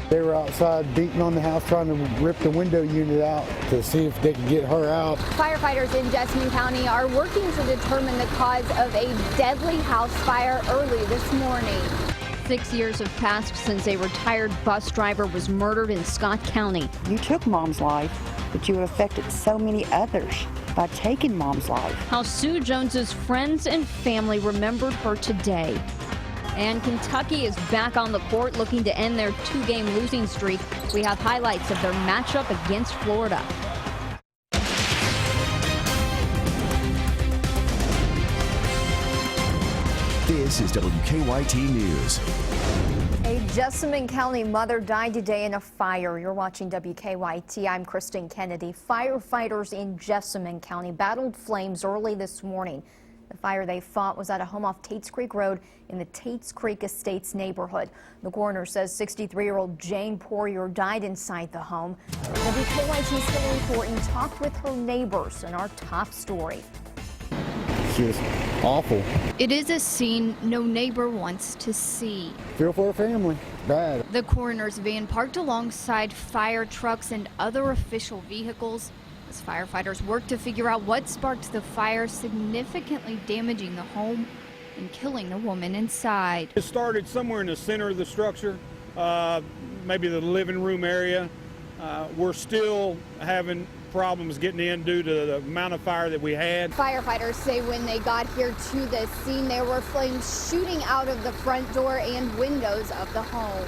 They were outside beating on the house, trying to rip the window unit out to see if they could get her out. Firefighters in Jessamine County are working to determine the cause of a deadly house fire early this morning. 6 years have passed since a retired bus driver was murdered in Scott County. You took Mom's life, but you have affected so many others by taking Mom's life. How Sue Jones's friends and family remembered her today. And Kentucky is back on the court looking to end their 2-game losing streak. We have highlights of their matchup against Florida. This is WKYT News. A Jessamine County mother died today in a fire. You're watching WKYT. I'm Kristen Kennedy. Firefighters in Jessamine County battled flames early this morning. The fire they fought was at a home off Tates Creek Road in the Tates Creek Estates neighborhood. The coroner says 63-year-old Jane Poirier died inside the home. WKYT's Hillary Thornton talked with her neighbors in our top story. She was awful. It is a scene no neighbor wants to see. Feel for her family. Bad. The coroner's van parked alongside fire trucks and other official vehicles as firefighters work to figure out what sparked the fire, significantly damaging the home and killing the woman inside. It started somewhere in the center of the structure, maybe the living room area. We're still having problems getting in due to the amount of fire that we had. Firefighters say when they got here to the scene, there were flames shooting out of the front door and windows of the home.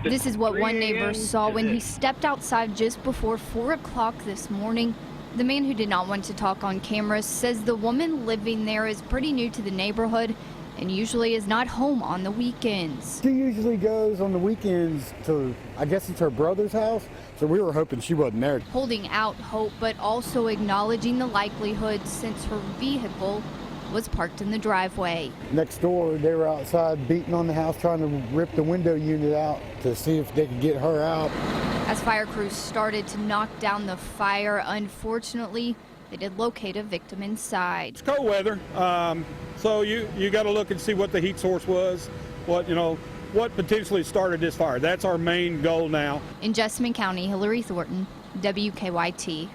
This is what one neighbor saw when he stepped outside just before 4 o'clock this morning. The man who did not want to talk on camera says the woman living there is pretty new to the neighborhood and usually is not home on the weekends. She usually goes on the weekends to, I guess it's her brother's house, so we were hoping she wasn't there. Holding out hope, but also acknowledging the likelihood since her vehicle was parked in the driveway. Next door, they were outside beating on the house, trying to rip the window unit out to see if they could get her out. As fire crews started to knock down the fire, unfortunately, they did locate a victim inside. It's cold weather, so you got to look and see what the heat source was, what potentially started this fire. That's our main goal now. In Jessamine County, Hillary Thornton, WKYT.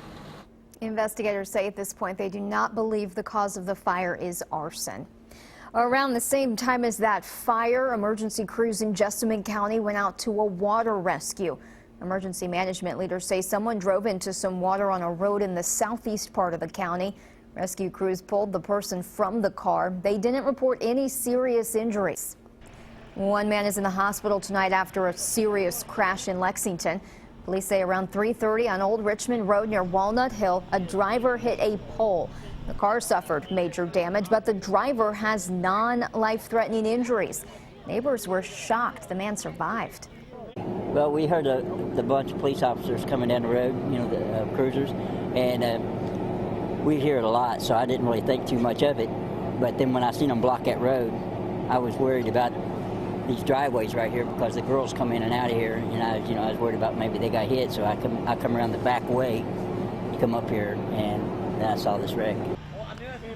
Investigators say at this point they do not believe the cause of the fire is arson. Around the same time as that fire, emergency crews in Jessamine County went out to a water rescue. Emergency management leaders say someone drove into some water on a road in the southeast part of the county. Rescue crews pulled the person from the car. They didn't report any serious injuries. One man is in the hospital tonight after a serious crash in Lexington. Police say around 3:30 on Old Richmond Road near Walnut Hill, a driver hit a pole. The car suffered major damage, but the driver has non-life-threatening injuries. Neighbors were shocked the man survived. Well, we heard the bunch of police officers coming down the road, the cruisers, and we hear it a lot, so I didn't really think too much of it. But then when I seen them block that road, I was worried about these driveways right here because the girls come in and out of here, and I was worried about maybe they got hit, so I come around the back way to come up here, and then I saw this wreck.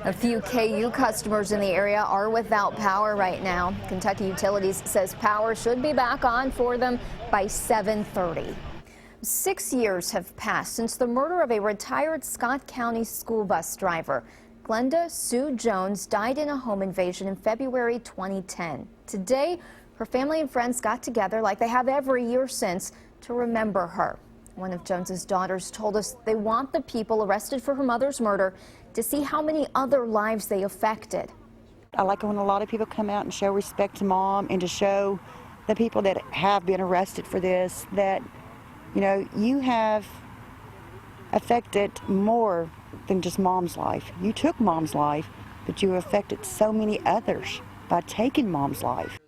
A few KU customers in the area are without power right now. Kentucky Utilities says power should be back on for them by 7:30. 6 years have passed since the murder of a retired Scott County school bus driver. Glenda Sue Jones died in a home invasion in February 2010. Today, her family and friends got together like they have every year since to remember her. One of Jones's daughters told us they want the people arrested for her mother's murder to see how many other lives they affected. I like it when a lot of people come out and show respect to Mom and to show the people that have been arrested for this that, you have affected more than just Mom's life. You took Mom's life, but you affected so many others by taking Mom's life.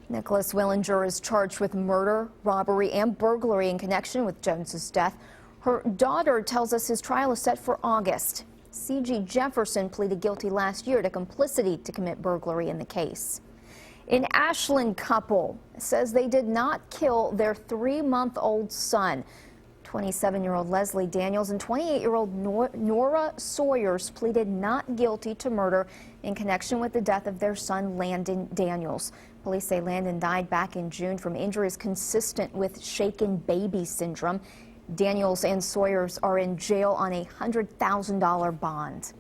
Nicholas Willinger is charged with murder, robbery, and burglary in connection with Jones's death. Her daughter tells us his trial is set for August. C.G. Jefferson pleaded guilty last year to complicity to commit burglary in the case. An Ashland couple says they did not kill their 3-month-old son. 27-year-old Leslie Daniels and 28-year-old Nora Sawyers pleaded not guilty to murder in connection with the death of their son Landon Daniels. Police say Landon died back in June from injuries consistent with shaken baby syndrome. Daniels and Sawyers are in jail on a $100,000 bond.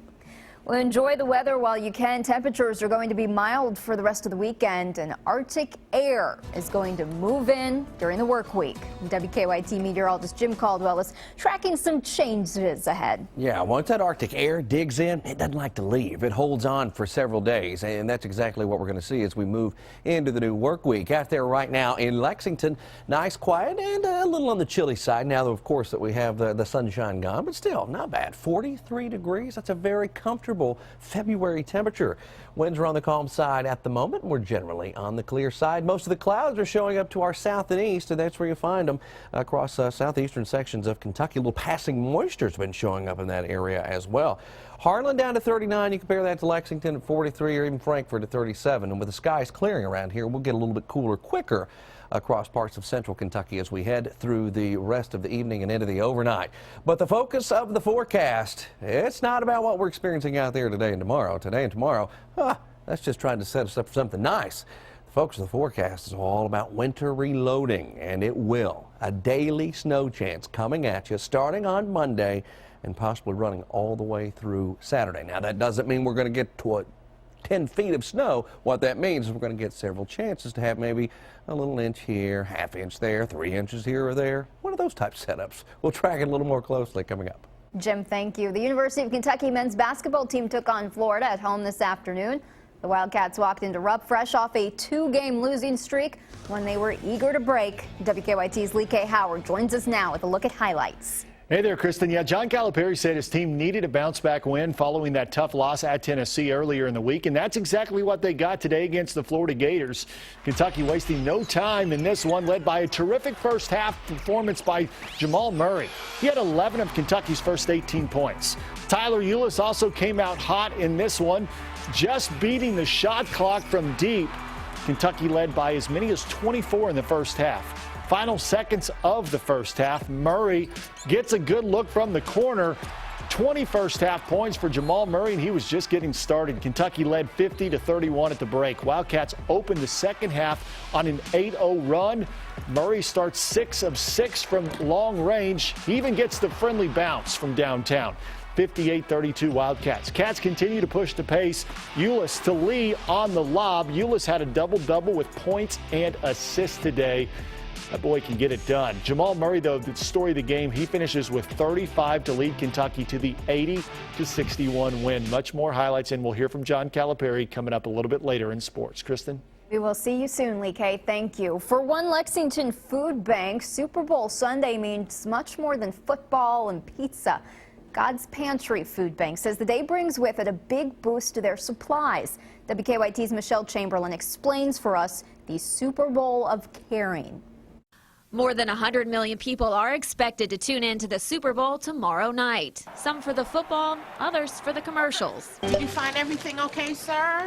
Well, enjoy the weather while you can. Temperatures are going to be mild for the rest of the weekend, and Arctic air is going to move in during the work week. WKYT meteorologist Jim Caldwell is tracking some changes ahead. Yeah, once that Arctic air digs in, it doesn't like to leave. It holds on for several days, and that's exactly what we're going to see as we move into the new work week. Out there right now in Lexington, nice, quiet, and a little on the chilly side now, of course, that we have the sunshine gone, but still not bad. 43 degrees. That's a very comfortable February temperature. Winds are on the calm side at the moment. We're generally on the clear side. Most of the clouds are showing up to our south and east, and that's where you find them across southeastern sections of Kentucky. A little passing moisture has been showing up in that area as well. Harlan down to 39. You compare that to Lexington at 43, or even Frankfort at 37. And with the skies clearing around here, we'll get a little bit cooler quicker across parts of central Kentucky as we head through the rest of the evening and into the overnight. But the focus of the forecast, it's not about what we're experiencing out there today and tomorrow. Today and tomorrow, that's just trying to set us up for something nice. The focus of the forecast is all about winter reloading, and it will. A daily snow chance coming at you starting on Monday and possibly running all the way through Saturday. Now, that doesn't mean we're going to get to 10 feet of snow. What that means is we're going to get several chances to have maybe a little inch here, half inch there, 3 inches here or there. One of those type setups. We'll track it a little more closely coming up. Jim, thank you. The University of Kentucky men's basketball team took on Florida at home this afternoon. The Wildcats walked into Rupp fresh off a 2-game losing streak when they were eager to break. WKYT's Lee K. Howard joins us now with a look at highlights. Hey there, Kristen. Yeah, John Calipari said his team needed a bounce-back win following that tough loss at Tennessee earlier in the week, and that's exactly what they got today against the Florida Gators. Kentucky wasting no time in this one, led by a terrific first-half performance by Jamal Murray. He had 11 of Kentucky's first 18 points. Tyler Ulis also came out hot in this one, just beating the shot clock from deep. Kentucky led by as many as 24 in the first half. Final seconds of the first half, Murray gets a good look from the corner. 20 first half points for Jamal Murray, and he was just getting started. Kentucky led 50-31 at the break. Wildcats opened the second half on an 8-0 run. Murray starts 6 of 6 from long range. He even gets the friendly bounce from downtown. 58-32 Wildcats. Cats continue to push the pace. Ulis to Lee on the lob. Ulis had a double-double with points and assists today. That boy can get it done. Jamal Murray, though, the story of the game, he finishes with 35 to lead Kentucky to the 80-61 win. Much more highlights, and we'll hear from John Calipari coming up a little bit later in sports. Kristen? We will see you soon, Lee K. Thank you. For one Lexington food bank, Super Bowl Sunday means much more than football and pizza. God's Pantry Food Bank says the day brings with it a big boost to their supplies. WKYT's Michelle Chamberlain explains for us the Super Bowl of caring. More than 100 million people are expected to tune in to the Super Bowl tomorrow night. Some for the football, others for the commercials. Did you find everything okay, sir?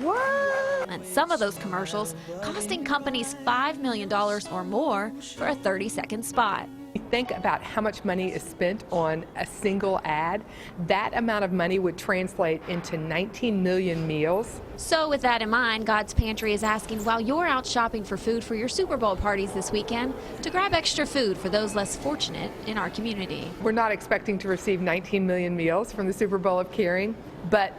What? And some of those commercials costing companies $5 million or more for a 30-second spot. Think about how much money is spent on a single ad. That amount of money would translate into 19 million meals. So with that in mind, God's Pantry is asking, while you're out shopping for food for your Super Bowl parties this weekend, to grab extra food for those less fortunate in our community. We're not expecting to receive 19 million meals from the Super Bowl of Caring, but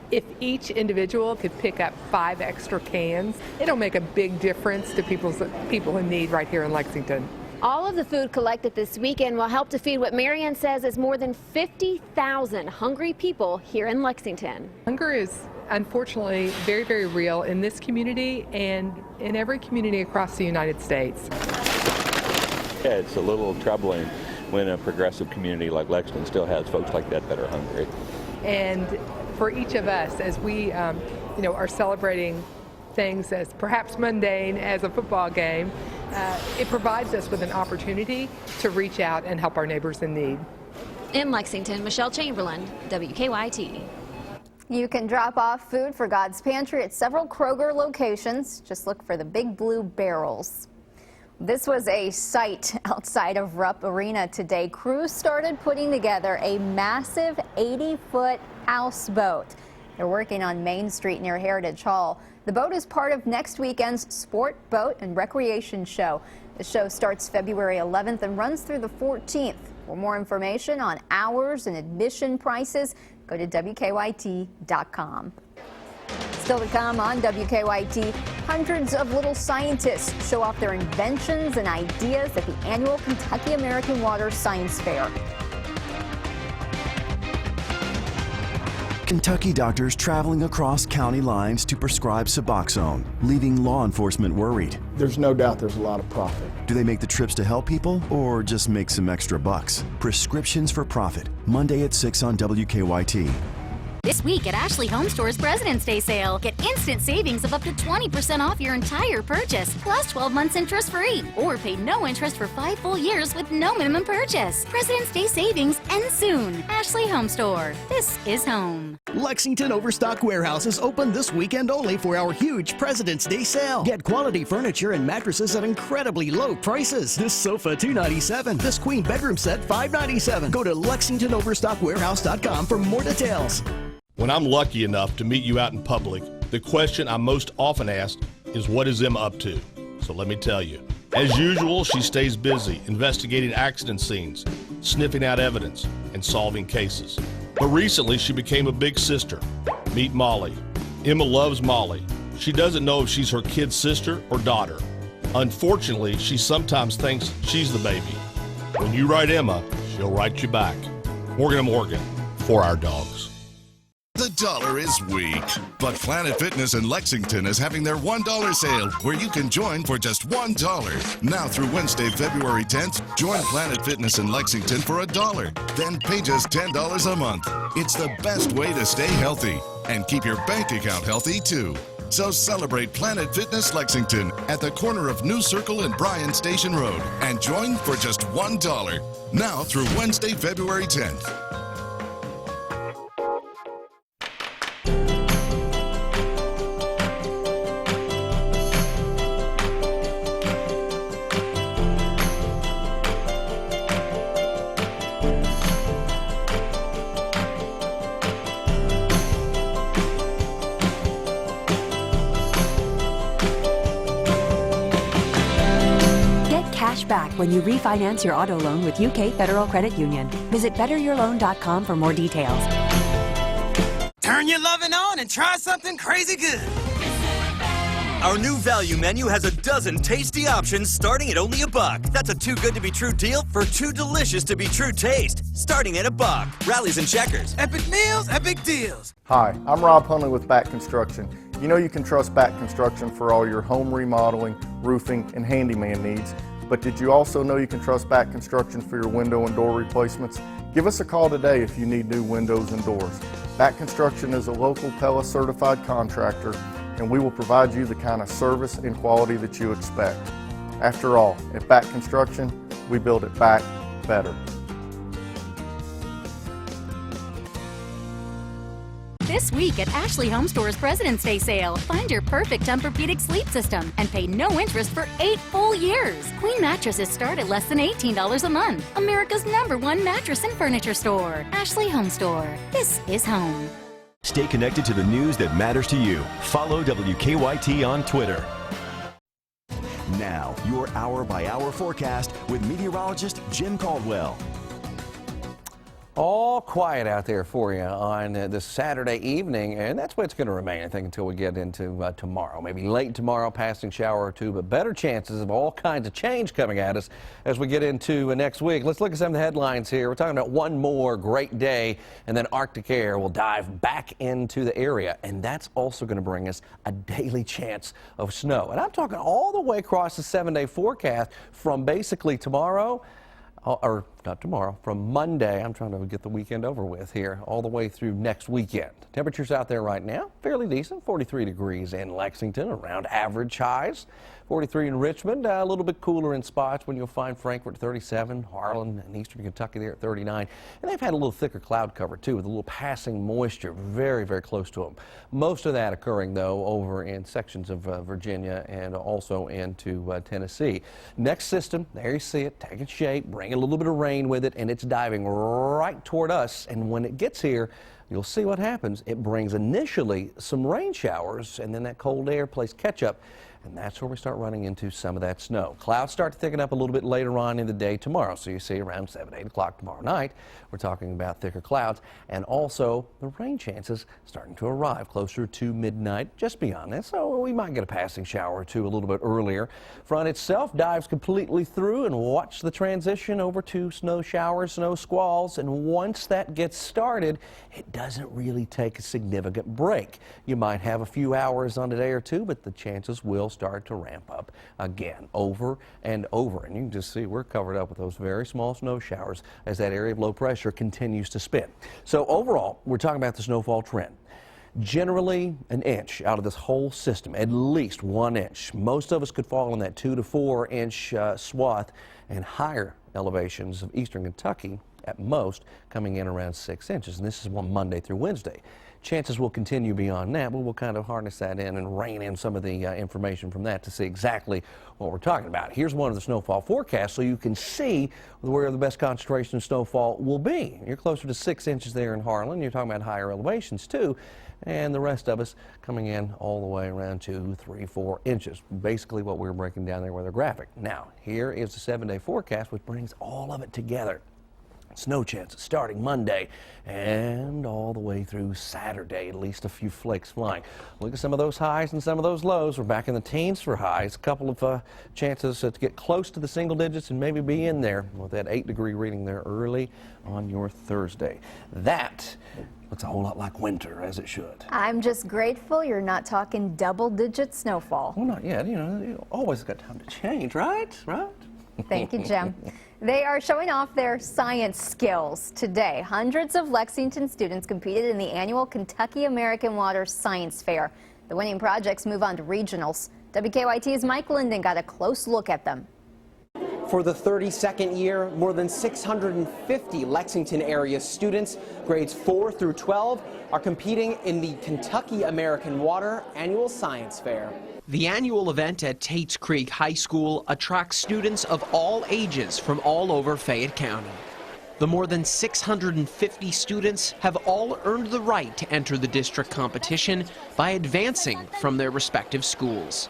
if each individual could pick up 5 extra cans, it'll make a big difference to people in need right here in Lexington. All of the food collected this weekend will help to feed what Marianne says is more than 50,000 hungry people here in Lexington. Hunger is unfortunately very, very real in this community and in every community across the United States. Yeah, it's a little troubling when a progressive community like Lexington still has folks like that are hungry. And for each of us, as we are celebrating things as perhaps mundane as a football game, it provides us with an opportunity to reach out and help our neighbors in need. In Lexington, Michelle Chamberlain, WKYT. You can drop off food for God's Pantry at several Kroger locations. Just look for the big blue barrels. This was a sight outside of Rupp Arena today. Crews started putting together a massive 80-foot houseboat. They're working on Main Street near Heritage Hall. The boat is part of next weekend's Sport, Boat, and Recreation Show. The show starts February 11th and runs through the 14th. For more information on hours and admission prices, go to WKYT.com. Still to come on WKYT, hundreds of little scientists show off their inventions and ideas at the annual Kentucky American Water Science Fair. Kentucky doctors traveling across county lines to prescribe Suboxone, leaving law enforcement worried. There's no doubt there's a lot of profit. Do they make the trips to help people or just make some extra bucks? Prescriptions for Profit, Monday at 6 on WKYT. This week at Ashley Home Store's President's Day sale, get instant savings of up to 20% off your entire purchase, plus 12 months interest free, or pay no interest for 5 full years with no minimum purchase. President's Day savings ends soon. Ashley Home Store. This is home. Lexington Overstock Warehouse is open this weekend only for our huge President's Day sale. Get quality furniture and mattresses at incredibly low prices. This sofa $297. This queen bedroom set $597. Go to LexingtonOverstockWarehouse.com for more details. When I'm lucky enough to meet you out in public, the question I'm most often asked is, what is Emma up to? So let me tell you. As usual, she stays busy investigating accident scenes, sniffing out evidence, and solving cases. But recently, she became a big sister. Meet Molly. Emma loves Molly. She doesn't know if she's her kid's sister or daughter. Unfortunately, she sometimes thinks she's the baby. When you write Emma, she'll write you back. Morgan & Morgan, for our dogs. The dollar is weak, but Planet Fitness in Lexington is having their $1 sale where you can join for just $1. Now through Wednesday, February 10th, join Planet Fitness in Lexington for $1. Then pay just $10 a month. It's the best way to stay healthy and keep your bank account healthy too. So celebrate Planet Fitness Lexington at the corner of New Circle and Bryan Station Road and join for just $1. Now through Wednesday, February 10th. Back when you refinance your auto loan with UK Federal Credit Union. Visit betteryourloan.com for more details. Turn your loving on and try something crazy good. Our new value menu has a dozen tasty options starting at only $1. That's a too good to be true deal for too delicious to be true taste. Starting at $1. Rallies and Checkers. Epic meals, epic deals. Hi, I'm Rob Huntley with Back Construction. You know you can trust Back Construction for all your home remodeling, roofing, and handyman needs. But did you also know you can trust Back Construction for your window and door replacements? Give us a call today if you need new windows and doors. Back Construction is a local Pella certified contractor, and we will provide you the kind of service and quality that you expect. After all, at Back Construction, we build it back better. This week at Ashley Home Store's President's Day sale, find your perfect Tempur-Pedic sleep system and pay no interest for 8 full years. Queen mattresses start at less than $18 a month. America's #1 mattress and furniture store. Ashley Home Store. This is home. Stay connected to the news that matters to you. Follow WKYT on Twitter. Now, your hour-by-hour forecast with meteorologist Jim Caldwell. All quiet out there for you on this Saturday evening, and that's what it's going to remain, I think, until we get into tomorrow. Maybe late tomorrow, passing shower or two, but better chances of all kinds of change coming at us as we get into next week. Let's look at some of the headlines here. We're talking about one more great day, and then Arctic air will dive back into the area, and that's also going to bring us a daily chance of snow. And I'm talking all the way across the 7-day forecast from basically tomorrow or not tomorrow, from Monday. I'm trying to get the weekend over with here, all the way through next weekend. Temperatures out there right now, fairly decent. 43 degrees in Lexington, around average highs. 43 in Richmond, a little bit cooler in spots when you'll find Frankfort 37, Harlan and eastern Kentucky there at 39. And they've had a little thicker cloud cover too, with a little passing moisture very, very close to them. Most of that occurring though over in sections of Virginia and also into Tennessee. Next system, there you see it, taking shape, bringing a little bit of rain with it, and it's diving right toward us. And when it gets here, you'll see what happens. It brings initially some rain showers, and then that cold air plays catch up. And that's where we start running into some of that snow. Clouds start to thicken up a little bit later on in the day tomorrow. So you see around 7, 8 o'clock tomorrow night, we're talking about thicker clouds and also the rain chances starting to arrive closer to midnight, just beyond that. So we might get a passing shower or two a little bit earlier. Front itself dives completely through, and watch the transition over to snow showers, snow squalls. And once that gets started, it doesn't really take a significant break. You might have a few hours on a day or two, but the chances will start to ramp up again over and over. And you can just see we're covered up with those very small snow showers as that area of low pressure continues to spin. So overall, we're talking about the snowfall trend. Generally an inch out of this whole system, at least 1 inch. Most of us could fall in that 2 to 4 inch swath, and higher elevations of eastern Kentucky at most coming in around 6 inches. And this is one Monday through Wednesday. Chances will continue beyond that, but we'll kind of harness that in and rein in some of the information from that to see exactly what we're talking about. Here's one of the snowfall forecasts so you can see where the best concentration of snowfall will be. You're closer to 6 inches there in Harlan. You're talking about higher elevations too, and the rest of us coming in all the way around 2, 3, 4 inches. Basically what we're breaking down there with our graphic. Now, here is the 7-day forecast, which brings all of it together. Snow chances starting Monday and all the way through Saturday, at least a few flakes flying. Look at some of those highs and some of those lows. We're back in the teens for highs. A couple of chances to get close to the single digits and maybe be in there with that 8-degree reading there early on your Thursday. That looks a whole lot like winter, as it should. I'm just grateful you're not talking double-digit snowfall. Well, not yet. You always got time to change, right? Right? Thank you, Jim. They are showing off their science skills today. Hundreds of Lexington students competed in the annual Kentucky American Water Science Fair. The winning projects move on to regionals. WKYT's Mike Linden got a close look at them. For the 32nd year, more than 650 Lexington area students, grades 4 through 12, are competing in the Kentucky American Water Annual Science Fair. The annual event at Tates Creek High School attracts students of all ages from all over Fayette County. The more than 650 students have all earned the right to enter the district competition by advancing from their respective schools.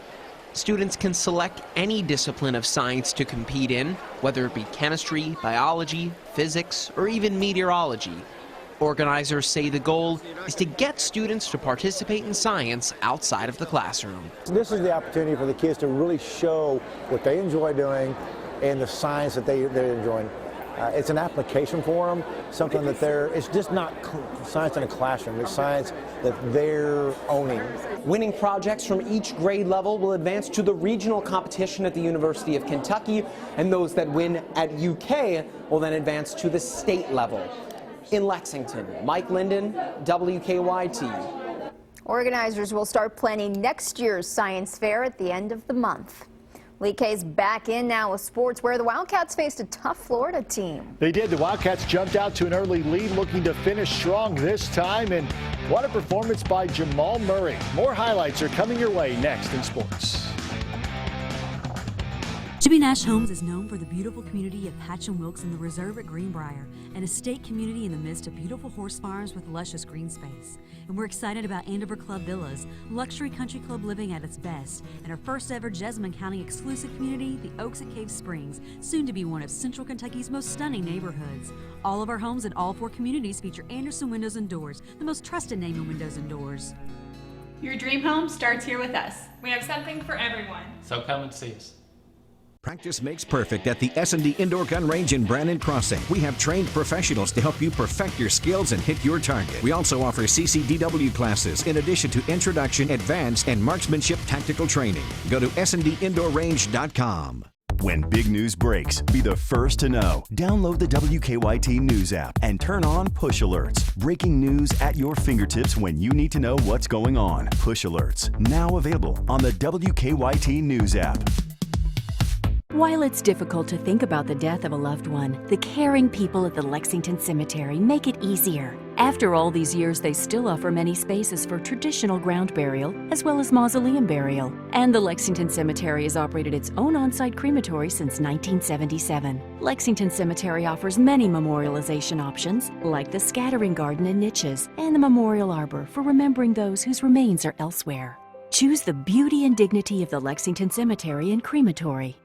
Students can select any discipline of science to compete in, whether it be chemistry, biology, physics, or even meteorology. Organizers say the goal is to get students to participate in science outside of the classroom. This is the opportunity for the kids to really show what they enjoy doing and the science that they're enjoying. It's an application for them, something that it's just not science in a classroom, it's science that they're owning. Winning projects from each grade level will advance to the regional competition at the University of Kentucky, and those that win at UK will then advance to the state level. In Lexington, Mike Linden, WKYT. Organizers will start planning next year's science fair at the end of the month. Lee K's back in now with sports, where the Wildcats faced a tough Florida team. They did. The Wildcats jumped out to an early lead, looking to finish strong this time. And what a performance by Jamal Murray. More highlights are coming your way next in sports. Jimmy Nash Homes is known for the beautiful community of Hatch and Wilkes in the Reserve at Greenbrier, an estate community in the midst of beautiful horse farms with luscious green space. And we're excited about Andover Club Villas, luxury country club living at its best, and our first ever Jessamine County exclusive community, the Oaks at Cave Springs, soon to be one of Central Kentucky's most stunning neighborhoods. All of our homes in all 4 communities feature Anderson Windows and Doors, the most trusted name in windows and doors. Your dream home starts here with us. We have something for everyone. So come and see us. Practice makes perfect at the S&D Indoor Gun Range in Brannon Crossing. We have trained professionals to help you perfect your skills and hit your target. We also offer CCDW classes in addition to introduction, advanced, and marksmanship tactical training. Go to sndindoorrange.com. When big news breaks, be the first to know. Download the WKYT News app and turn on push alerts. Breaking news at your fingertips when you need to know what's going on. Push alerts, now available on the WKYT News app. While it's difficult to think about the death of a loved one, the caring people at the Lexington Cemetery make it easier. After all these years, they still offer many spaces for traditional ground burial as well as mausoleum burial. And the Lexington Cemetery has operated its own on-site crematory since 1977. Lexington Cemetery offers many memorialization options, like the scattering garden and niches and the memorial arbor for remembering those whose remains are elsewhere. Choose the beauty and dignity of the Lexington Cemetery and Crematory.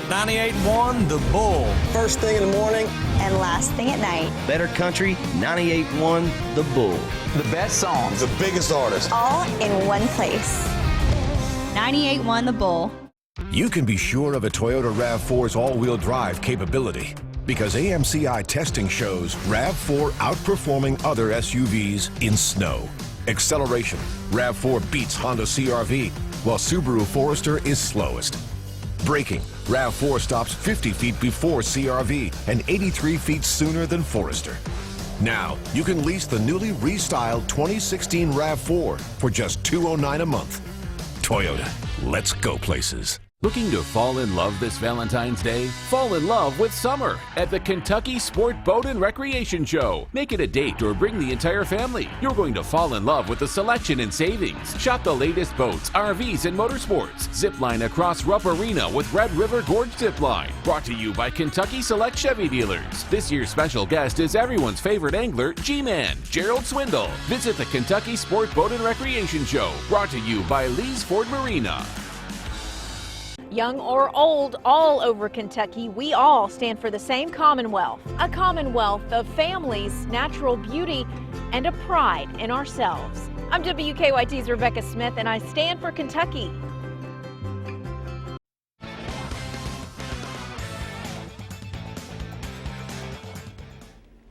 98.1 The Bull. First thing in the morning and last thing at night. Better country, 98.1 The Bull. The best songs. The biggest artists. All in one place. 98.1 The Bull. You can be sure of a Toyota RAV4's all-wheel drive capability because AMCI testing shows RAV4 outperforming other SUVs in snow. Acceleration, RAV4 beats Honda CR-V, while Subaru Forester is slowest. Braking, RAV4 stops 50 feet before CR-V and 83 feet sooner than Forester. Now, you can lease the newly restyled 2016 RAV4 for just $209 a month. Toyota, let's go places. Looking to fall in love this Valentine's Day? Fall in love with summer at the Kentucky Sport Boat and Recreation Show. Make it a date or bring the entire family. You're going to fall in love with the selection and savings. Shop the latest boats, RVs, and motorsports. Zipline across Rupp Arena with Red River Gorge Zipline. Brought to you by Kentucky Select Chevy Dealers. This year's special guest is everyone's favorite angler, G-Man, Gerald Swindle. Visit the Kentucky Sport Boat and Recreation Show. Brought to you by Lee's Ford Marina. Young or old, all over Kentucky, we all stand for the same Commonwealth. A Commonwealth of families, natural beauty, and a pride in ourselves. I'm WKYT's Rebecca Smith, and I stand for Kentucky.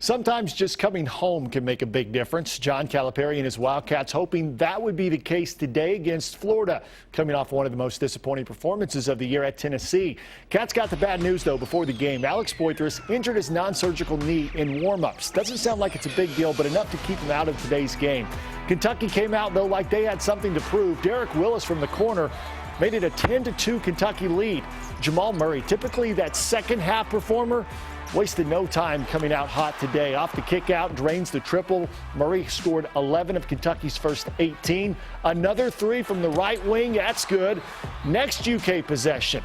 Sometimes just coming home can make a big difference. John Calipari and his Wildcats hoping that would be the case today against Florida, coming off one of the most disappointing performances of the year at Tennessee. Cats got the bad news, though, before the game. Alex Poitras injured his non-surgical knee in warm-ups. Doesn't sound like it's a big deal, but enough to keep him out of today's game. Kentucky came out, though, like they had something to prove. Derek Willis from the corner made it a 10-2 Kentucky lead. Jamal Murray, typically that second-half performer, wasted no time coming out hot today. Off the kick out, drains the triple. Murray scored 11 of Kentucky's first 18. Another three from the right wing. That's good. Next UK possession.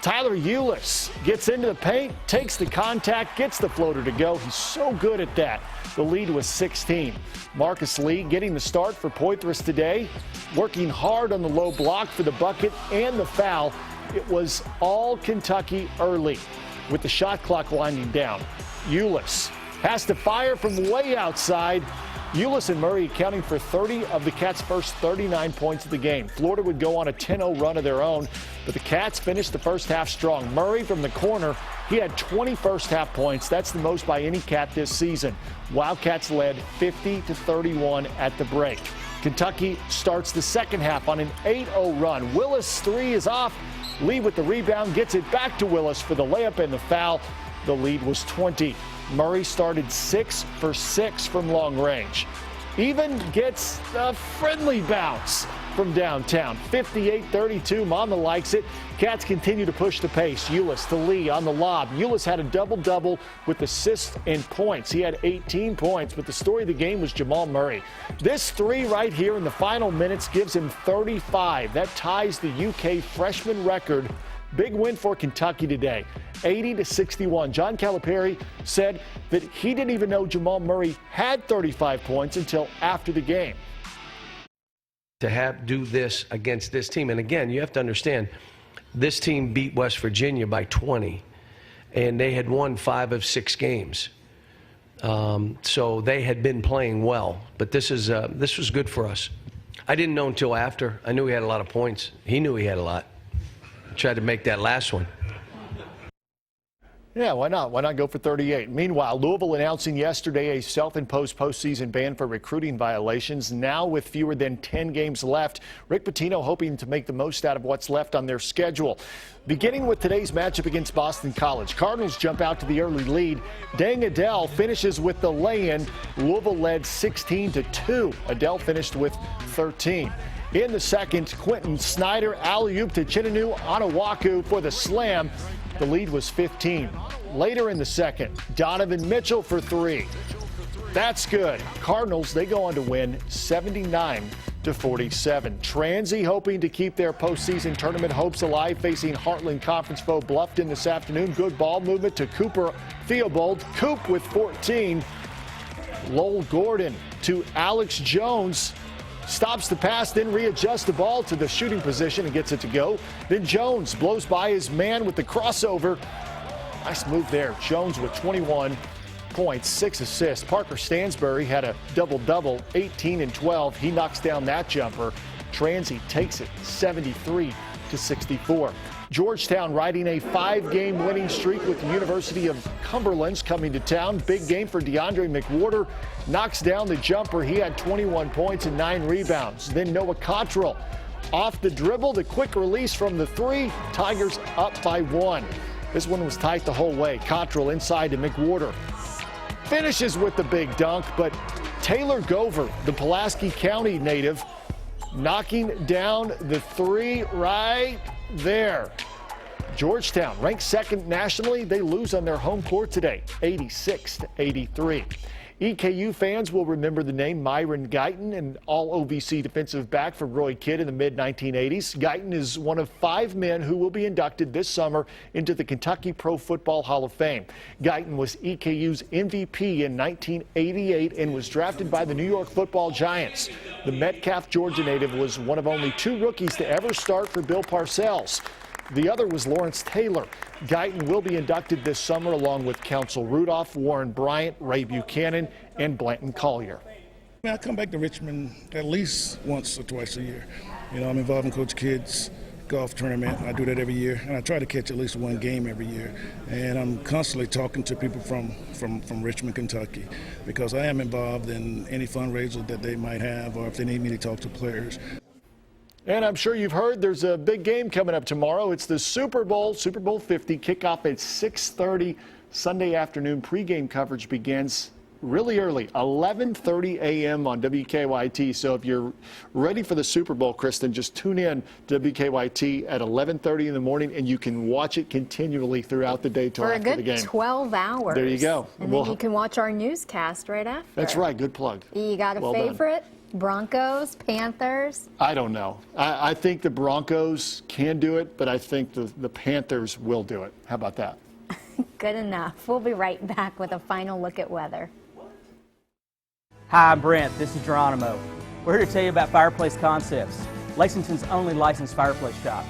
Tyler Eulis gets into the paint, takes the contact, gets the floater to go. He's so good at that. The lead was 16. Marcus Lee getting the start for Poitras today, working hard on the low block for the bucket and the foul. It was all Kentucky early. With the shot clock winding down, Eulis has to fire from way outside. Eulis and Murray accounting for 30 of the Cats' first 39 points of the game. Florida would go on a 10-0 run of their own, but the Cats finished the first half strong. Murray from the corner, he had 20 first half points. That's the most by any Cat this season. Wildcats led 50-31 at the break. Kentucky starts the second half on an 8-0 run. Willis' three is off. Lee with the rebound gets it back to Willis for the layup and the foul. The lead was 20. Murray started 6 for 6 from long range. Even gets a friendly bounce from downtown. 58-32, Mama likes it. Cats continue to push the pace. Eulis to Lee on the lob. Eulis had a double-double with assists and points. He had 18 points, but the story of the game was Jamal Murray. This three right here in the final minutes gives him 35. That ties the UK freshman record. Big win for Kentucky today, 80-61. John Calipari said that he didn't even know Jamal Murray had 35 points until after the game. To do this against this team, and again, you have to understand, this team beat West Virginia by 20, and they had won 5 of 6 games. So they had been playing well, but this was good for us. I didn't know until after. I knew he had a lot of points. He knew he had a lot. Tried to make that last one. Yeah, why not? Why not go for 38? Meanwhile, Louisville announcing yesterday a self-imposed postseason ban for recruiting violations. Now with fewer than 10 games left, Rick Pitino hoping to make the most out of what's left on their schedule. Beginning with today's matchup against Boston College, Cardinals jump out to the early lead. Dang Adele finishes with the lay-in. Louisville led 16-2. Adele finished with 13. In the second, Quentin Snyder alley-oop to Chinanu Anawaku for the slam. The lead was 15. Later in the second, Donovan Mitchell for 3. That's good. Cardinals, they go on to win 79-47. Transy hoping to keep their postseason tournament hopes alive, facing Heartland Conference foe Bluffton this afternoon. Good ball movement to Cooper Theobald. Coop with 14. Lowell Gordon to Alex Jones. Stops the pass, then readjusts the ball to the shooting position and gets it to go. Then Jones blows by his man with the crossover. Nice move there. Jones with 21 points, 6 assists. Parker Stansbury had a double-double, 18 and 12. He knocks down that jumper. Transy takes it 73-64. Georgetown riding a 5-game winning streak with the University of Cumberland's coming to town. Big game for DeAndre McWhorter. Knocks down the jumper. He had 21 points and 9 rebounds. Then Noah Cottrell off the dribble. The quick release from the 3. Tigers up by 1. This one was tight the whole way. Cottrell inside to McWhorter. Finishes with the big dunk, but Taylor Gover, the Pulaski County native, knocking down the 3 right there. Georgetown ranked second nationally. They lose on their home court today, 86-83. EKU fans will remember the name Myron Guyton, an all-OVC defensive back for Roy Kidd in the mid-1980s. Guyton is one of 5 men who will be inducted this summer into the Kentucky Pro Football Hall of Fame. Guyton was EKU's MVP in 1988 and was drafted by the New York Football Giants. The Metcalfe, Georgia native was one of only 2 rookies to ever start for Bill Parcells. The other was Lawrence Taylor. Guyton will be inducted this summer along with Council Rudolph, Warren Bryant, Ray Buchanan, and Blanton Collier. I come back to Richmond at least once or twice a year. You know, I'm involved in Coach Kidd's golf tournament. I do that every year, and I try to catch at least 1 game every year. And I'm constantly talking to people from Richmond, Kentucky, because I am involved in any fundraiser that they might have, or if they need me to talk to players. And I'm sure you've heard there's a big game coming up tomorrow. It's the Super Bowl 50, kickoff at 6:30 Sunday afternoon. Pregame coverage begins really early, 11:30 a.m. on WKYT. So if you're ready for the Super Bowl, Kristen, just tune in to WKYT at 11:30 in the morning, and you can watch it continually throughout the day till after the game. For a good 12 hours. There you go. And then you can watch our newscast right after. That's right. Good plug. You got a favorite? Broncos, Panthers? I don't know. I think the Broncos can do it, but I think the Panthers will do it. How about that? Good enough. We'll be right back with a final look at weather. Hi, I'm Brent. This is Geronimo. We're here to tell you about Fireplace Concepts, Lexington's only licensed fireplace shop.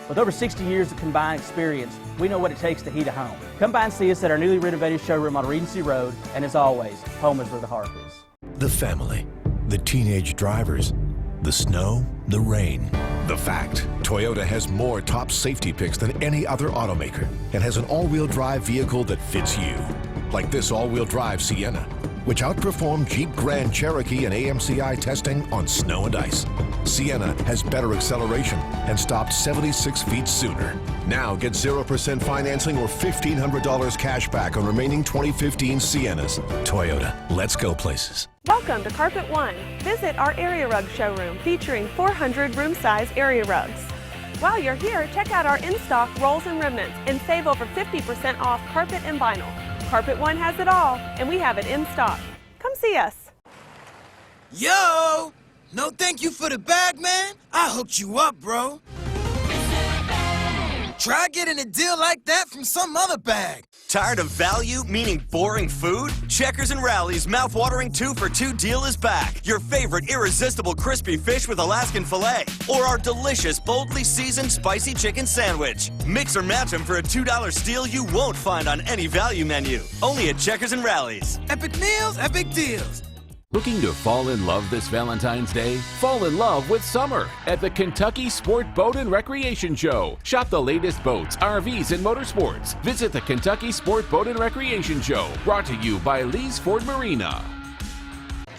With over 60 years of combined experience, we know what it takes to heat a home. Come by and see us at our newly renovated showroom on Regency Road, and as always, home is where the heart is. The family, the teenage drivers, the snow, the rain. The fact, Toyota has more top safety picks than any other automaker and has an all-wheel drive vehicle that fits you. Like this all-wheel drive Sienna, which outperformed Jeep Grand Cherokee and AMCI testing on snow and ice. Sienna has better acceleration and stopped 76 feet sooner. Now get 0% financing or $1,500 cash back on remaining 2015 Siennas. Toyota, let's go places. Welcome to Carpet One. Visit our area rug showroom featuring 400 room-size area rugs. While you're here, check out our in-stock rolls and remnants and save over 50% off carpet and vinyl. Carpet One has it all, and we have it in stock. Come see us. Yo! No thank you for the bag, man. I hooked you up, bro. Try getting a deal like that from some other bag. Tired of value, meaning boring food? Checkers and Rally's mouth-watering 2-for-2 deal is back. Your favorite irresistible crispy fish with Alaskan filet. Or our delicious, boldly seasoned spicy chicken sandwich. Mix or match them for a $2 steal you won't find on any value menu. Only at Checkers and Rally's. Epic meals, epic deals. Looking to fall in love this Valentine's Day? Fall in love with summer at the Kentucky Sport Boat and Recreation Show. Shop the latest boats, RVs, and motorsports. Visit the Kentucky Sport Boat and Recreation Show, brought to you by Lee's Ford Marina.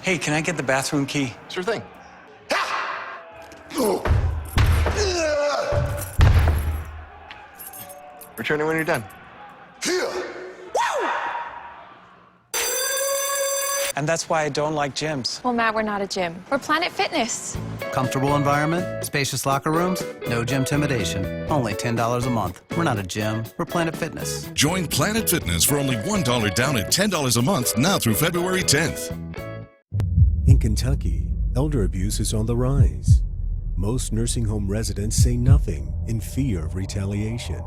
Hey, can I get the bathroom key? Sure thing. Return it when you're done. And that's why I don't like gyms. Well, Matt, we're not a gym. We're Planet Fitness. Comfortable environment, spacious locker rooms, no gym intimidation. Only $10 a month. We're not a gym, we're Planet Fitness. Join Planet Fitness for only $1 down and $10 a month now through February 10th. In Kentucky, elder abuse is on the rise. Most nursing home residents say nothing in fear of retaliation.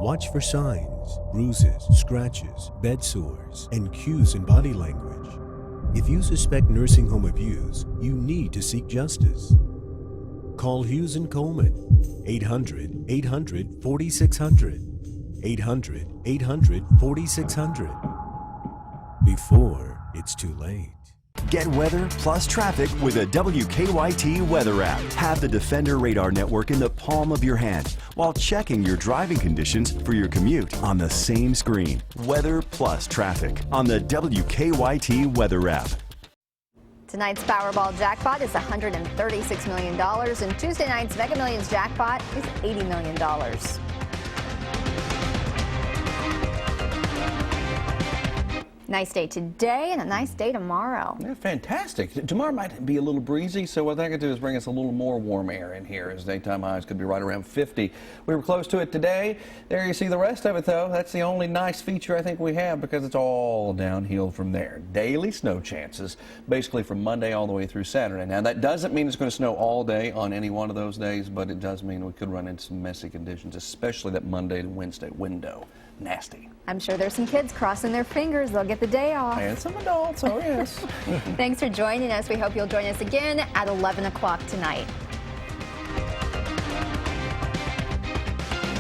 Watch for signs, bruises, scratches, bed sores, and cues in body language. If you suspect nursing home abuse, you need to seek justice. Call Hughes & Coleman, 800-800-4600, 800-800-4600, before it's too late. Get weather plus traffic with a WKYT weather app. Have the Defender radar network in the palm of your hand while checking your driving conditions for your commute on the same screen. Weather plus traffic on the WKYT weather app. Tonight's Powerball jackpot is $136 million, and Tuesday night's Mega Millions jackpot is $80 million. Nice day today and a nice day tomorrow. Yeah, fantastic. Tomorrow might be a little breezy, so what that could do is bring us a little more warm air in here, as daytime highs could be right around 50. We were close to it today. There you see the rest of it, though. That's the only nice feature I think we have, because it's all downhill from there. Daily snow chances, basically from Monday all the way through Saturday. Now, that doesn't mean it's going to snow all day on any one of those days, but it does mean we could run into some messy conditions, especially that Monday to Wednesday window. Nasty. I'm sure there's some kids crossing their fingers they'll get the day off. And some adults, oh yes. Thanks for joining us. We hope you'll join us again at 11 o'clock tonight.